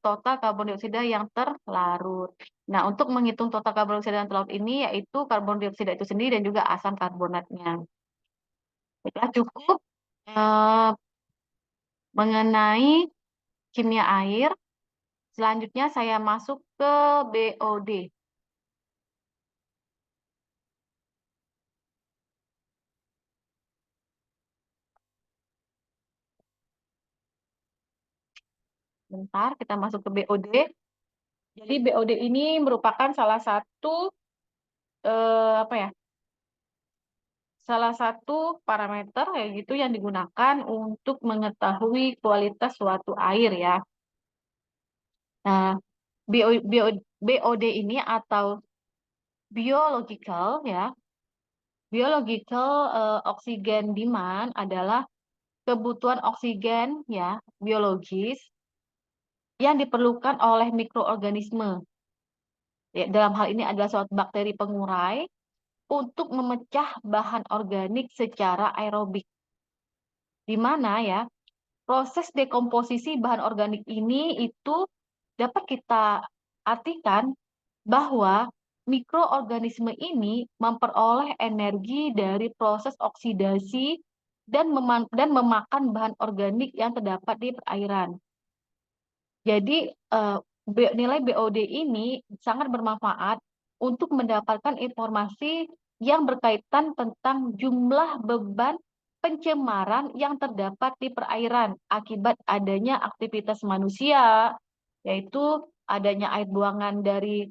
total karbon dioksida yang terlarut. Nah, untuk menghitung total karbon dioksida yang terlarut ini yaitu karbon dioksida itu sendiri dan juga asam karbonatnya. Baiklah, cukup eh, mengenai kimia air. Selanjutnya saya masuk ke BOD. Bentar, kita masuk ke BOD. Jadi BOD ini merupakan salah satu apa ya? Salah satu parameter kayak gitu yang digunakan untuk mengetahui kualitas suatu air ya. Nah, BOD ini atau biological ya, biological oxygen demand adalah kebutuhan oksigen ya biologis yang diperlukan oleh mikroorganisme. Ya, dalam hal ini adalah suatu bakteri pengurai untuk memecah bahan organik secara aerobik. Di mana ya proses dekomposisi bahan organik ini itu dapat kita artikan bahwa mikroorganisme ini memperoleh energi dari proses oksidasi dan memakan bahan organik yang terdapat di perairan. Jadi nilai BOD ini sangat bermanfaat untuk mendapatkan informasi yang berkaitan tentang jumlah beban pencemaran yang terdapat di perairan akibat adanya aktivitas manusia, yaitu adanya air buangan dari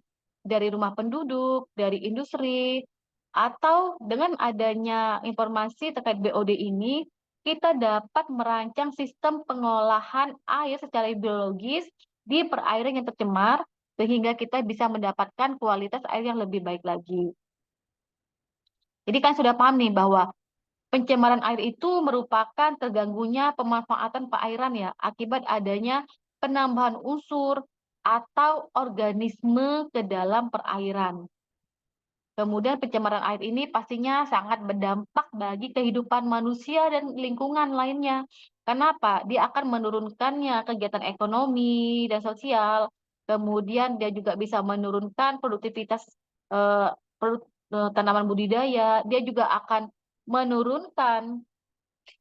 rumah penduduk, dari industri, atau dengan adanya informasi terkait BOD ini, kita dapat merancang sistem pengolahan air secara biologis di perairan yang tercemar, sehingga kita bisa mendapatkan kualitas air yang lebih baik lagi. Jadi kan sudah paham nih bahwa pencemaran air itu merupakan terganggunya pemanfaatan perairan ya, akibat adanya penambahan unsur atau organisme ke dalam perairan. Kemudian pencemaran air ini pastinya sangat berdampak bagi kehidupan manusia dan lingkungan lainnya. Kenapa? Dia akan menurunkannya kegiatan ekonomi dan sosial. Kemudian dia juga bisa menurunkan produktivitas eh, tanaman budidaya. Dia juga akan menurunkan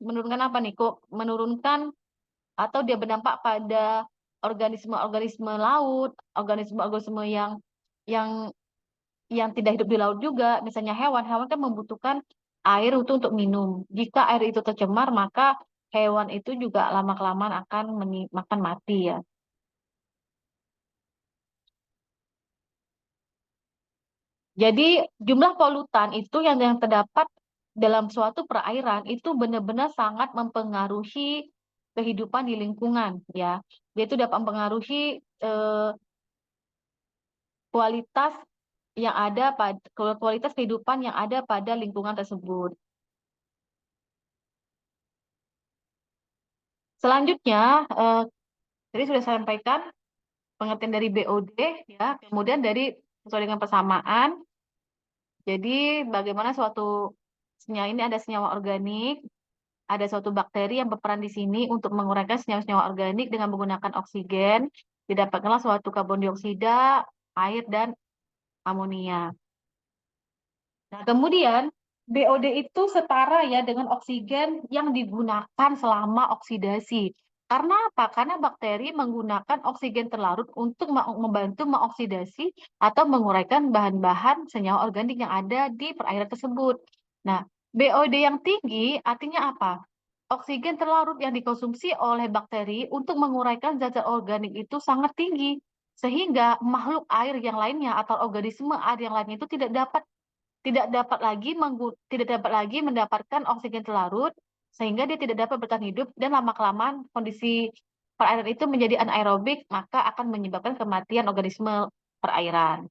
menurunkan apa nih? Kok menurunkan atau dia berdampak pada organisme-organisme laut, organisme-organisme yang yang tidak hidup di laut juga, misalnya hewan, hewan kan membutuhkan air untuk minum. Jika air itu tercemar, maka hewan itu juga lama-kelamaan akan makan mati ya. Jadi jumlah polutan itu yang terdapat dalam suatu perairan itu benar-benar sangat mempengaruhi kehidupan di lingkungan ya. Dia itu dapat mempengaruhi kualitas yang ada pada kualitas kehidupan yang ada pada lingkungan tersebut. Selanjutnya, tadi sudah saya sampaikan pengertian dari BOD, ya. Kemudian dari sesuai dengan persamaan. Jadi bagaimana suatu senyawa ini ada senyawa organik, ada suatu bakteri yang berperan di sini untuk menguraikan senyawa-senyawa organik dengan menggunakan oksigen. Didapatkanlah suatu karbon dioksida, air, dan amonia. Nah, kemudian BOD itu setara ya dengan oksigen yang digunakan selama oksidasi. Karena apa? Karena bakteri menggunakan oksigen terlarut untuk membantu mengoksidasi atau menguraikan bahan-bahan senyawa organik yang ada di perairan tersebut. Nah, BOD yang tinggi artinya apa? Oksigen terlarut yang dikonsumsi oleh bakteri untuk menguraikan zat-zat organik itu sangat tinggi, sehingga makhluk air yang lainnya atau organisme air yang lainnya itu tidak dapat lagi mendapatkan oksigen terlarut, sehingga dia tidak dapat bertahan hidup, dan lama-kelamaan kondisi perairan itu menjadi anaerobik, maka akan menyebabkan kematian organisme perairan.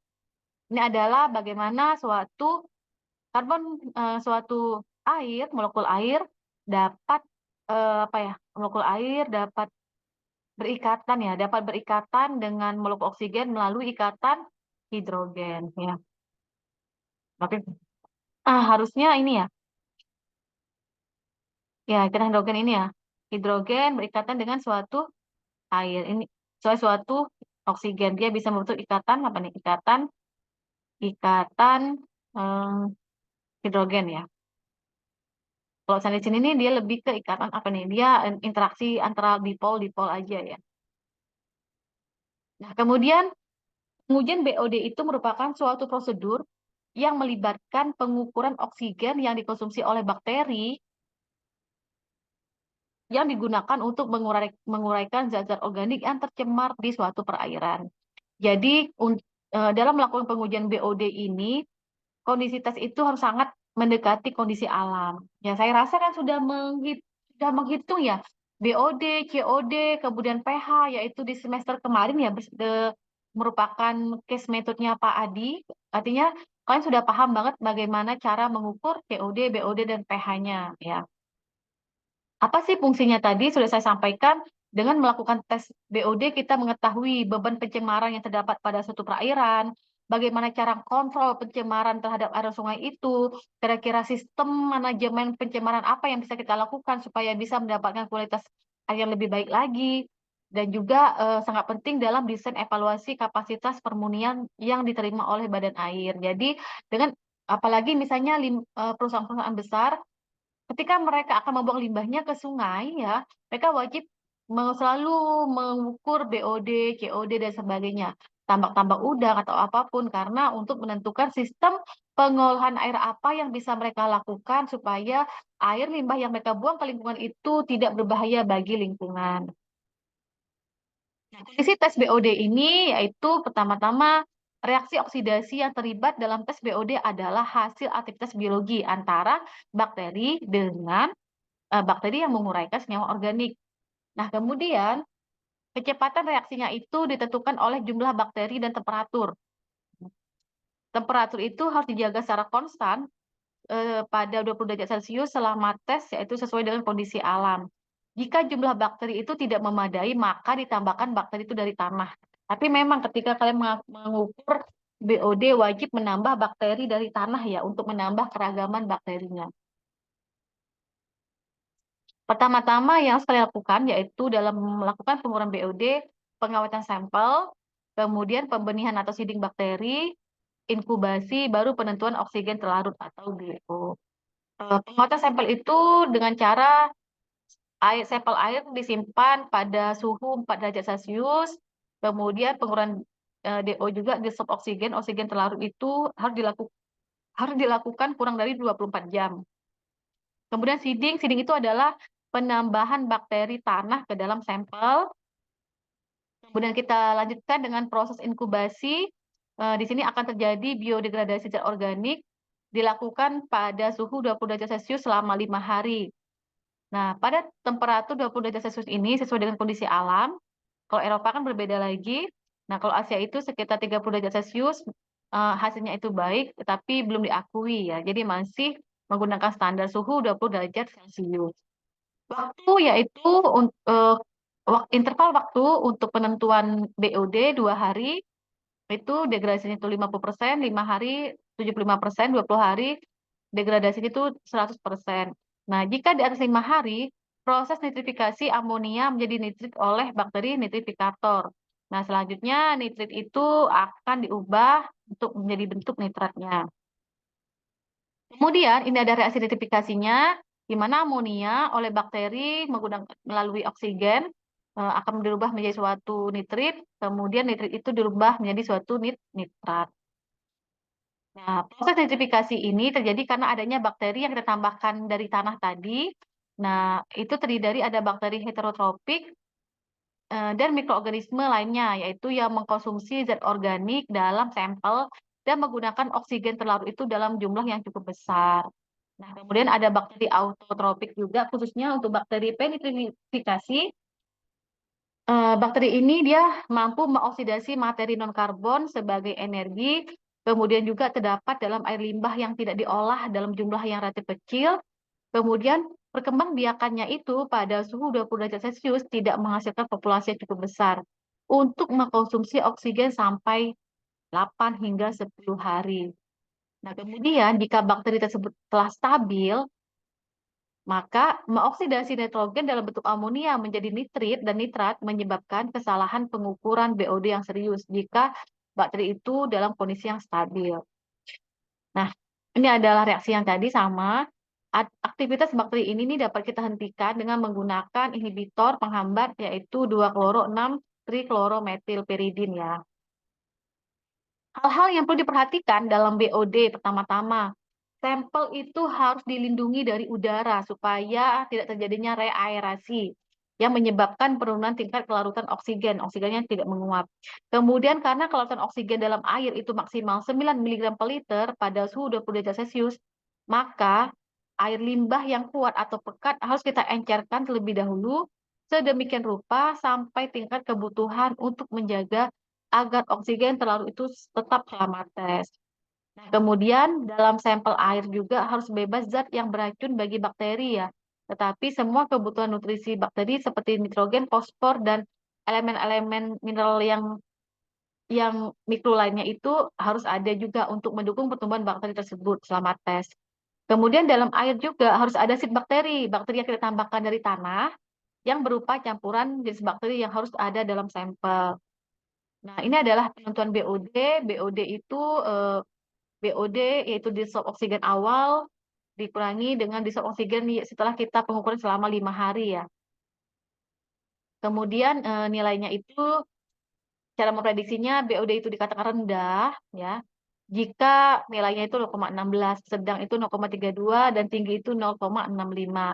Ini adalah bagaimana suatu air, molekul air dapat molekul air dapat berikatan dengan molekul oksigen melalui ikatan hidrogen, ya. Oke. Harusnya ini ya. Ya, ikatan hidrogen ini ya. Hidrogen berikatan dengan suatu air. Ini suatu oksigen. Dia bisa membentuk ikatan apa nih? Ikatan eh, hidrogen ya. Kalau misalnya di sini nih dia lebih ke ikatan apa nih? Dia interaksi antara dipol-dipol aja ya. Nah, kemudian pengujian BOD itu merupakan suatu prosedur yang melibatkan pengukuran oksigen yang dikonsumsi oleh bakteri yang digunakan untuk menguraikan zat-zat organik yang tercemar di suatu perairan. Jadi, dalam melakukan pengujian BOD ini, kondisi tes itu harus sangat mendekati kondisi alam. Ya, saya rasa kan sudah menghitung ya BOD, COD, kemudian pH, yaitu di semester kemarin ya merupakan case metodenya Pak Adi. Artinya kalian sudah paham banget bagaimana cara mengukur COD, BOD, dan pH-nya ya. Apa sih fungsinya tadi sudah saya sampaikan, dengan melakukan tes BOD kita mengetahui beban pencemaran yang terdapat pada suatu perairan, bagaimana cara kontrol pencemaran terhadap aliran sungai itu, kira-kira sistem manajemen pencemaran apa yang bisa kita lakukan supaya bisa mendapatkan kualitas air yang lebih baik lagi, dan juga sangat penting dalam desain evaluasi kapasitas permunian yang diterima oleh badan air. Jadi dengan apalagi misalnya perusahaan-perusahaan besar, ketika mereka akan membuang limbahnya ke sungai ya, mereka wajib selalu mengukur BOD, COD, dan sebagainya, tambak-tambak udang atau apapun, karena untuk menentukan sistem pengolahan air apa yang bisa mereka lakukan supaya air limbah yang mereka buang ke lingkungan itu tidak berbahaya bagi lingkungan. Nah, kondisi tes BOD ini yaitu pertama-tama reaksi oksidasi yang terlibat dalam tes BOD adalah hasil aktivitas biologi antara bakteri dengan bakteri yang menguraikan senyawa organik. Nah, kemudian kecepatan reaksinya itu ditentukan oleh jumlah bakteri dan temperatur. Temperatur itu harus dijaga secara konstan pada 20 derajat Celcius selama tes, yaitu sesuai dengan kondisi alam. Jika jumlah bakteri itu tidak memadai, maka ditambahkan bakteri itu dari tanah. Tapi memang ketika kalian mengukur BOD, wajib menambah bakteri dari tanah ya, untuk menambah keragaman bakterinya. Pertama-tama yang harus kalian lakukan yaitu dalam melakukan pengukuran BOD, pengawetan sampel, kemudian pembenihan atau seeding bakteri, inkubasi, baru penentuan oksigen terlarut atau DO. Penguatan sampel itu dengan cara sampel air disimpan pada suhu 4 derajat Celcius, kemudian pengukuran DO juga di stop oksigen terlarut itu harus dilakukan kurang dari 24 jam. Kemudian seeding itu adalah penambahan bakteri tanah ke dalam sampel. Kemudian kita lanjutkan dengan proses inkubasi. Di sini akan terjadi biodegradasi zat organik, dilakukan pada suhu 20 derajat Celcius selama 5 hari. Nah, pada temperatur 20 derajat Celcius ini sesuai dengan kondisi alam. Kalau Eropa kan berbeda lagi. Nah, kalau Asia itu sekitar 30 derajat Celcius, hasilnya itu baik, tetapi belum diakui ya. Jadi masih menggunakan standar suhu 20 derajat Celcius. Waktu yaitu interval waktu untuk penentuan BOD 2 hari, itu degradasinya itu 50%, 5 hari 75%, 20 hari degradasinya itu 100%. Nah, jika di atas 5 hari, proses nitrifikasi amonia menjadi nitrit oleh bakteri nitrifikator. Nah, selanjutnya nitrit itu akan diubah untuk menjadi bentuk nitratnya. Kemudian ini ada reaksi nitrifikasinya, di mana amonia oleh bakteri menggunakan melalui oksigen akan dirubah menjadi suatu nitrit, kemudian nitrit itu dirubah menjadi suatu nitrat. Nah, proses nitrifikasi ini terjadi karena adanya bakteri yang kita tambahkan dari tanah tadi. Nah, itu terdiri dari ada bakteri heterotropik dan mikroorganisme lainnya, yaitu yang mengkonsumsi zat organik dalam sampel dan menggunakan oksigen terlarut itu dalam jumlah yang cukup besar. Nah, kemudian ada bakteri autotrofik juga, khususnya untuk bakteri penitrifikasi. Bakteri ini dia mampu mengoksidasi materi non-karbon sebagai energi, kemudian juga terdapat dalam air limbah yang tidak diolah dalam jumlah yang relatif kecil, kemudian perkembangbiakannya itu pada suhu 20 derajat Celcius tidak menghasilkan populasi yang cukup besar untuk mengkonsumsi oksigen sampai 8 hingga 10 hari. Nah, kemudian jika bakteri tersebut telah stabil, maka mengoksidasi nitrogen dalam bentuk amonia menjadi nitrit dan nitrat menyebabkan kesalahan pengukuran BOD yang serius jika bakteri itu dalam kondisi yang stabil. Nah, ini adalah reaksi yang tadi sama. Aktivitas bakteri ini dapat kita hentikan dengan menggunakan inhibitor penghambat yaitu 2-kloro-6-triklorometilpiridin ya. Hal-hal yang perlu diperhatikan dalam BOD pertama-tama, sampel itu harus dilindungi dari udara supaya tidak terjadinya reaerasi yang menyebabkan penurunan tingkat kelarutan oksigen. Oksigennya tidak menguap. Kemudian karena kelarutan oksigen dalam air itu maksimal 9 mg per liter pada suhu 20 derajat Celcius, maka air limbah yang kuat atau pekat harus kita encerkan terlebih dahulu sedemikian rupa sampai tingkat kebutuhan untuk menjaga agar oksigen terlarut itu tetap selama tes. Nah, kemudian dalam sampel air juga harus bebas zat yang beracun bagi bakteri ya. Tetapi semua kebutuhan nutrisi bakteri seperti nitrogen, fosfor, dan elemen-elemen mineral yang mikro lainnya itu harus ada juga untuk mendukung pertumbuhan bakteri tersebut selama tes. Kemudian dalam air juga harus ada sit bakteri, bakteri yang kita tambahkan dari tanah yang berupa campuran jenis bakteri yang harus ada dalam sampel. Nah, ini adalah penentuan BOD. BOD itu BOD yaitu dissolved oksigen awal dikurangi dengan dissolved oksigen setelah kita pengukuran selama 5 hari ya. Kemudian nilainya itu cara memprediksinya BOD itu dikatakan rendah ya jika nilainya itu 0,16, sedang itu 0,32 dan tinggi itu 0,65.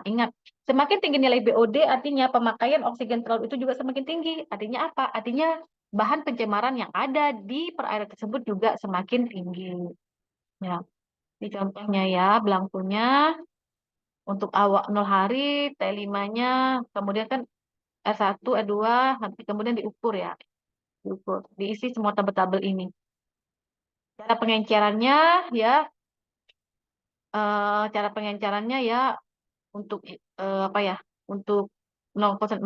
Ingat, semakin tinggi nilai BOD artinya pemakaian oksigen terlalu itu juga semakin tinggi. Artinya apa? Artinya bahan pencemaran yang ada di perairan tersebut juga semakin tinggi. Ya, ini contohnya ya, belangkunya untuk awak 0 hari, T5-nya, kemudian kan R1, R2, nanti kemudian diukur ya. Diukur, diisi semua tabel-tabel ini. Cara pengencerannya ya, cara pengencerannya ya untuk apa ya? Untuk 0,25,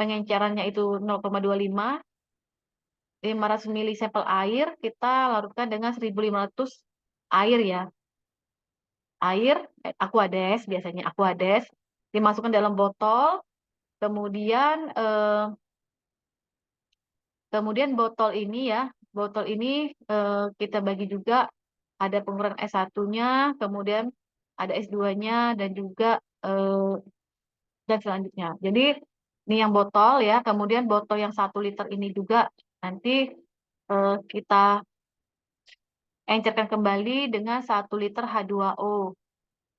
pengencerannya itu 0,25, 500 ml sampel air kita larutkan dengan 1.500 air ya. Air Aquades biasanya Aquades dimasukkan dalam botol, kemudian botol ini ya, botol ini kita bagi juga ada pengurangan S1-nya, kemudian ada S2-nya dan juga eh, dan selanjutnya. Jadi ini yang botol ya, kemudian botol yang 1 liter ini juga nanti kita encerkan kembali dengan 1 liter H2O.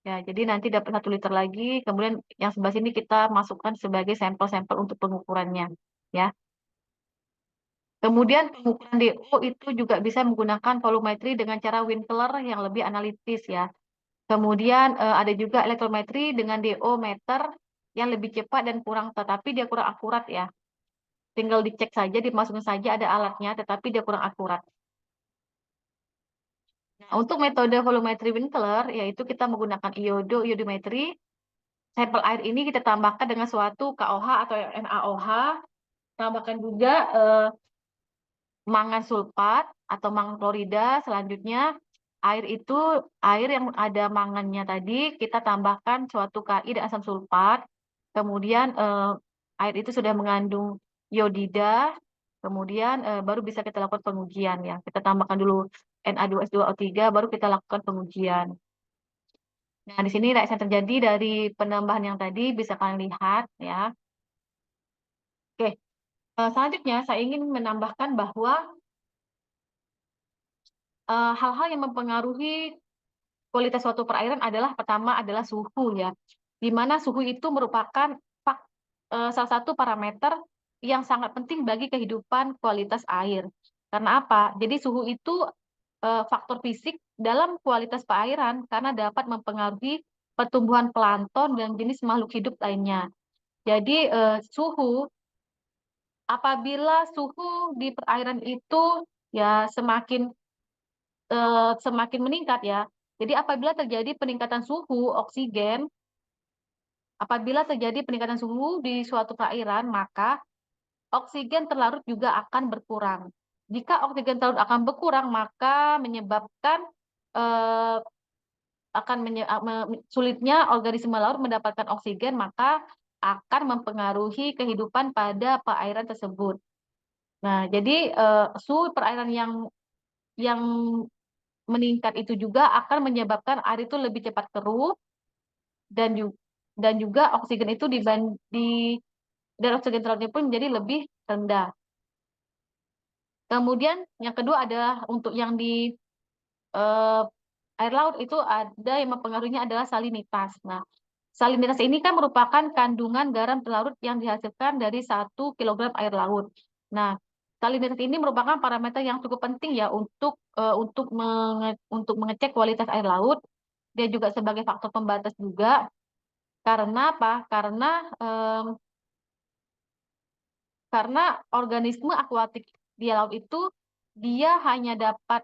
Ya, jadi nanti dapat 1 liter lagi, kemudian yang sebelah sini kita masukkan sebagai sampel-sampel untuk pengukurannya. Ya. Kemudian pengukuran DO itu juga bisa menggunakan volumetri dengan cara Winkler yang lebih analitis ya. Kemudian ada juga elektrometri dengan DO meter yang lebih cepat dan kurang, tetapi dia kurang akurat ya. Tinggal dicek saja, dimasukin saja ada alatnya, tetapi dia kurang akurat. Nah, untuk metode volumetri Winkler, yaitu kita menggunakan iodometri Sampel air ini kita tambahkan dengan suatu KOH atau NaOH, tambahkan juga mangan sulfat atau mangan klorida. Selanjutnya air yang ada mangannya tadi kita tambahkan suatu Ki dan asam sulfat. Kemudian air itu sudah mengandung iodida. Kemudian baru bisa kita lakukan pengujian ya. Kita tambahkan dulu Na2S2O3 baru kita lakukan pengujian. Nah, di sini reaksi yang terjadi dari penambahan yang tadi bisa kalian lihat ya. Oke, selanjutnya saya ingin menambahkan bahwa hal-hal yang mempengaruhi kualitas suatu perairan adalah pertama adalah suhu ya, di mana suhu itu merupakan salah satu parameter yang sangat penting bagi kehidupan kualitas air. Karena apa? Jadi suhu itu faktor fisik dalam kualitas perairan karena dapat mempengaruhi pertumbuhan plankton dan jenis makhluk hidup lainnya. Jadi apabila suhu di perairan itu ya semakin meningkat ya. Jadi apabila terjadi peningkatan suhu di suatu perairan, maka oksigen terlarut juga akan berkurang. Jika oksigen terlarut akan berkurang, maka menyebabkan eh, sulitnya organisme laut mendapatkan oksigen, maka akan mempengaruhi kehidupan pada perairan tersebut. Nah, jadi suhu perairan yang meningkat itu juga akan menyebabkan air itu lebih cepat keruh dan juga oksigen itu dan oksigen terlarutnya pun menjadi lebih rendah. Kemudian yang kedua adalah untuk yang di eh, air laut itu ada yang mempengaruhinya adalah salinitas. Nah, salinitas ini kan merupakan kandungan garam terlarut yang dihasilkan dari 1 kilogram air laut. Nah, salinitas ini merupakan parameter yang cukup penting ya untuk mengecek kualitas air laut. Dia juga sebagai faktor pembatas juga. Karena apa? Karena organisme akuatik di laut itu dia hanya dapat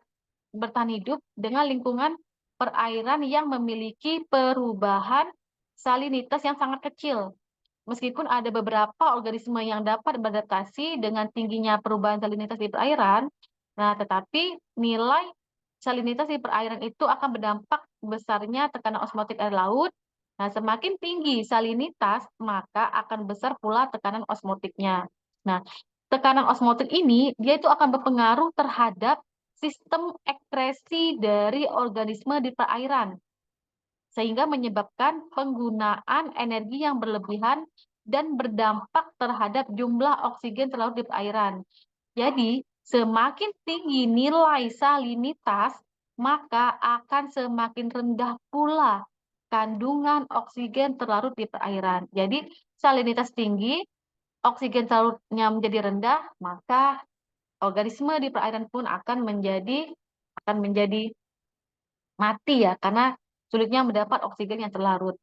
bertahan hidup dengan lingkungan perairan yang memiliki perubahan salinitas yang sangat kecil. Meskipun ada beberapa organisme yang dapat beradaptasi dengan tingginya perubahan salinitas di perairan, nah tetapi nilai salinitas di perairan itu akan berdampak besarnya tekanan osmotik air laut. Nah, semakin tinggi salinitas, maka akan besar pula tekanan osmotiknya. Nah, tekanan osmotik ini dia itu akan berpengaruh terhadap sistem ekskresi dari organisme di perairan, sehingga menyebabkan penggunaan energi yang berlebihan dan berdampak terhadap jumlah oksigen terlarut di perairan. Jadi, semakin tinggi nilai salinitas, maka akan semakin rendah pula kandungan oksigen terlarut di perairan. Jadi, salinitas tinggi, oksigen terlarutnya menjadi rendah, maka organisme di perairan pun akan menjadi mati ya karena sulitnya mendapat oksigen yang terlarut.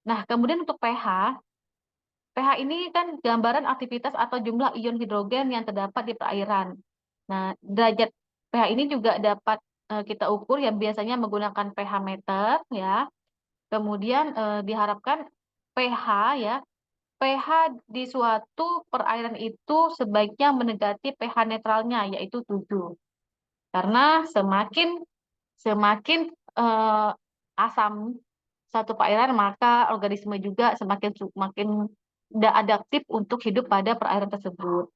Nah, kemudian untuk pH ini kan gambaran aktivitas atau jumlah ion hidrogen yang terdapat di perairan. Nah, derajat pH ini juga dapat kita ukur yang biasanya menggunakan pH meter ya. Kemudian diharapkan pH ya, pH di suatu perairan itu sebaiknya mendekati pH netralnya yaitu 7. Karena semakin semakin eh, asam satu perairan, maka organisme juga semakin tidak adaptif untuk hidup pada perairan tersebut.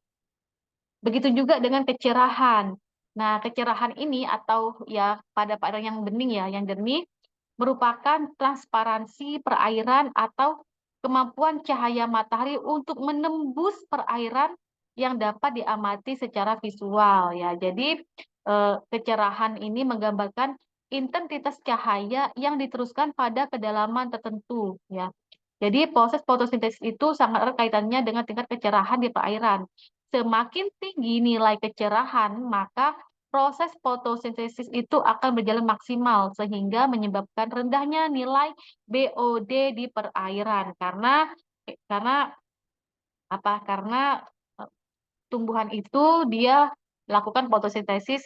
Begitu juga dengan kecerahan. Nah, kecerahan ini atau ya pada perairan yang bening ya, yang jernih, merupakan transparansi perairan atau kemampuan cahaya matahari untuk menembus perairan yang dapat diamati secara visual ya. Jadi kecerahan ini menggambarkan intensitas cahaya yang diteruskan pada kedalaman tertentu ya. Jadi proses fotosintesis itu sangat erat kaitannya dengan tingkat kecerahan di perairan. Semakin tinggi nilai kecerahan, maka proses fotosintesis itu akan berjalan maksimal sehingga menyebabkan rendahnya nilai BOD di perairan karena apa? Karena eh, tumbuhan itu dia melakukan fotosintesis,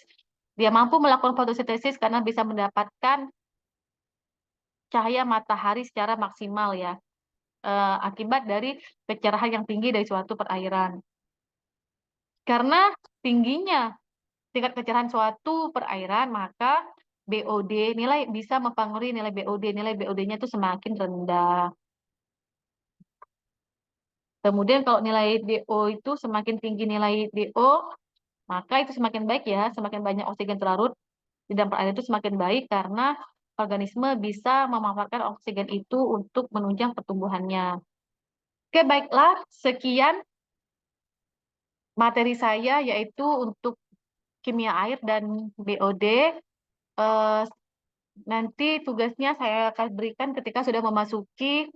dia mampu melakukan fotosintesis karena bisa mendapatkan cahaya matahari secara maksimal ya, akibat dari kecerahan yang tinggi dari suatu perairan. Karena tingginya tingkat kecerahan suatu perairan, maka BOD nilai bisa mempengaruhi nilai BOD-nya itu semakin rendah. Kemudian kalau nilai DO itu semakin tinggi nilai DO, maka itu semakin baik ya, semakin banyak oksigen terlarut di dalam perairan itu semakin baik karena organisme bisa memanfaatkan oksigen itu untuk menunjang pertumbuhannya. Oke, baiklah, sekian materi saya yaitu untuk kimia air dan BOD. Eh, Nanti tugasnya saya akan berikan ketika sudah memasuki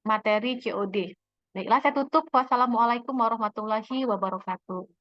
materi COD. Baiklah, saya tutup. Wassalamualaikum warahmatullahi wabarakatuh.